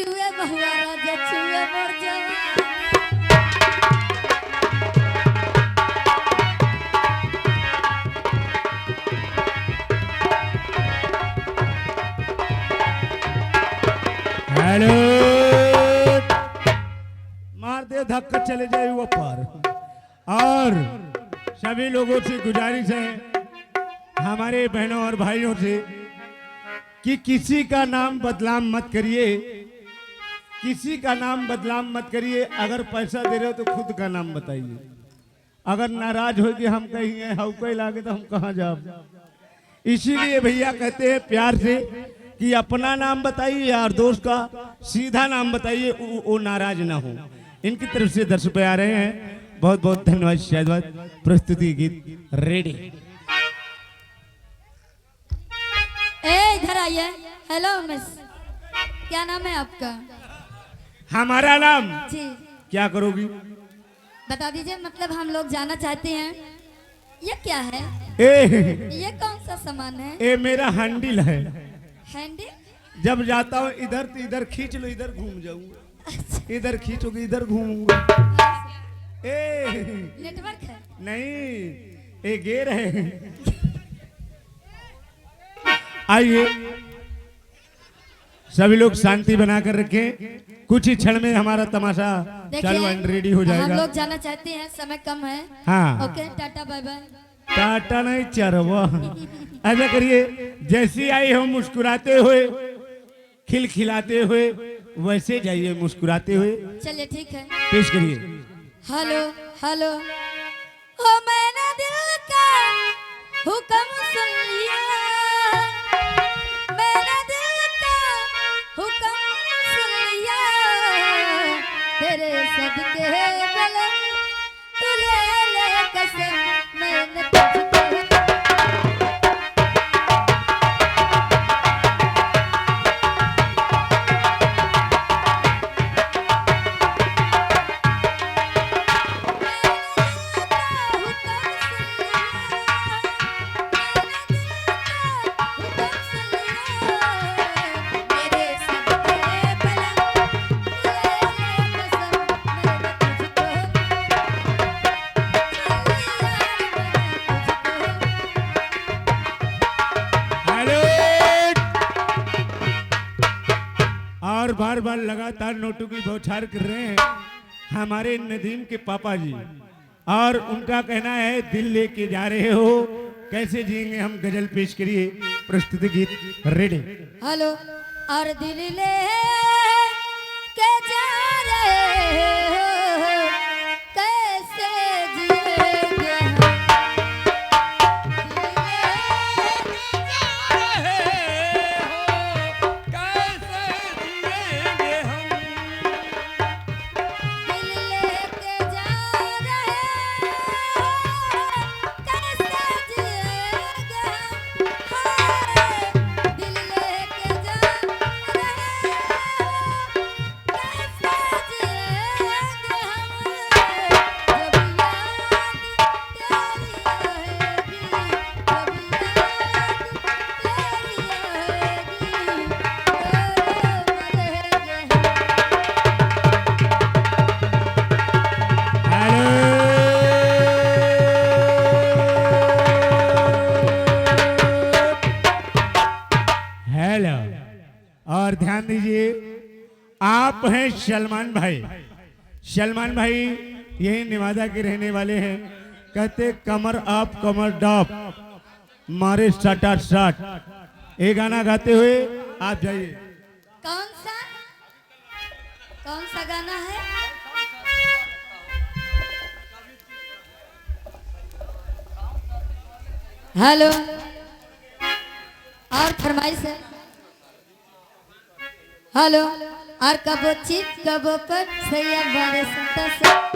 छुए बहुआ राजा छुए मोर जवानी। हेलो मार दे धक्का चले जाए वो पार। और सभी लोगों से गुजारिश है हमारे बहनों और भाइयों से कि किसी का नाम बदनाम मत करिए, किसी का नाम बदनाम मत करिए। अगर पैसा दे रहे हो तो खुद का नाम बताइए। अगर नाराज हो कि हम कहीं हाउ कोई लागे तो हम कहाँ जाओ। इसीलिए भैया कहते हैं प्यार से कि अपना नाम बताइए और दोस्त का सीधा नाम बताइए, वो नाराज ना हो। इनकी तरफ से दर्शक आ रहे हैं, बहुत बहुत धन्यवाद। शायद प्रस्तुति गीत रेडी। इधर आइए। हेलो मिस, क्या नाम है आपका? हमारा नाम जी क्या करोगी? बता दीजिए, मतलब हम लोग जाना चाहते हैं। ये क्या है? ए, ये कौन सा सामान है? ए मेरा हैंडल है। हैंडल? जब जाता हूँ इधर तो इधर खींच लो, इधर घूम जाऊंगा। इधर खींचोगे इधर घूमूंगा। नेटवर्क है? नहीं, ये गेर है। आइए सभी लोग शांति बनाकर रखें, कुछ ही क्षण में हमारा तमाशा चालू एंड रेडी हो जाएगा। हम लोग जाना चाहते हैं, समय कम है। हाँ okay, tata bye bye. Tata नहीं चरवा। ऐसा करिए, जैसी आई हो मुस्कुराते हुए खिलखिलाते हुए वैसे जाइए मुस्कुराते हुए। चलिए ठीक है, पेश करिए। हेलो हेलो, ओ मैंने दिल का हुक्म सुन लिया, मैंने दिल का हुक्म सुन लिया, तेरे सदके बलम तू ले ले कसम, मैंने तुझको। और बार बार लगातार नोटों की बौछार कर रहे हैं हमारे नदीम के पापा जी, और उनका कहना है दिल लेके जा रहे हो कैसे जिएंगे हम। गजल पेश करिए, प्रस्तुति गीत रेडी। हेलो, और दिल ले के जा रहे हो कैसे जिएंगे हम, और ध्यान दीजिए, आप हैं सलमान भाई। सलमान भाई यही नेवादा के रहने वाले हैं। कहते कमर अप कमर डॉप मारे सटा सट। ये गाना गाते हुए आप जाइए। कौन सा गाना है? हेलो, और फरमाइश है। हेलो, और कबो चिप कबो कट सैया बारे संता से